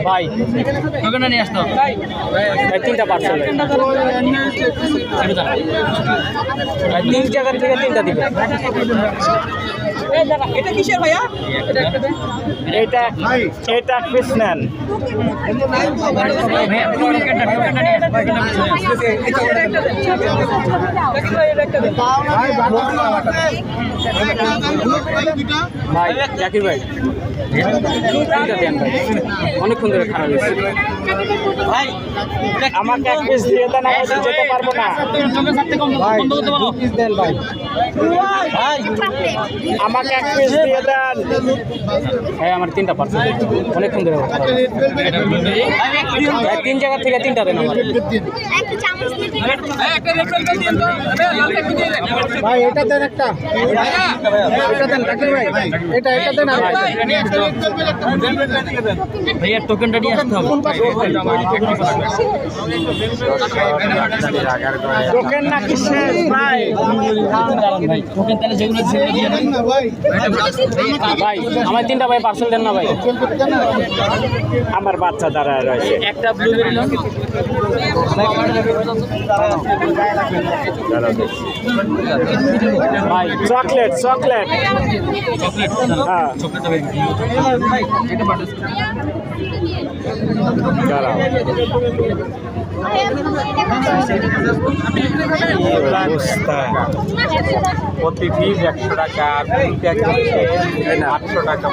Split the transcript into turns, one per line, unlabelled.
ভাই ওখানে নিয়ে আসতো ভাই 3টা পার্সেল 3 জায়গা থেকে 3টা দিবে।
এটা কিসের ভাইয়া?
এটা এটা কৃষ্ণন ভাই জাকির ভাই দেন ভাই, অনেকক্ষণ ধরে খারাপ হয়েছে ভাই। আমাকে এক পিস দিয়ে দেন, আমি যেতে পারবো না ভাই। 2 পিস দেন ভাই, আমাকে এক পিস দিয়ে দেন ভাই। আমার 3টা পার্সেল অনেকক্ষণ ধরে 3 জায়গা থেকে 3টা দেন আমার ভাই। এটা দেন একটা, এটা দেন জাকির ভাই, এটা দেন ভাই। এর টোকেনটা নিয়ে আসতে হবে। টোকেন না কি শেষ ভাই? ভাই টোকেন তাহলে যেগুলো দিয়ে দেন না ভাই। ভাই আমার 3টা ভাই পার্সেল দেন না ভাই। আমার বাচ্চা দ্বারা রয়েছে একটা ব্লুবেরি লোন ভাই। চকলেট চকলেট হ্যাঁ প্রতি পিস 100 টাকা, 800 টাকা।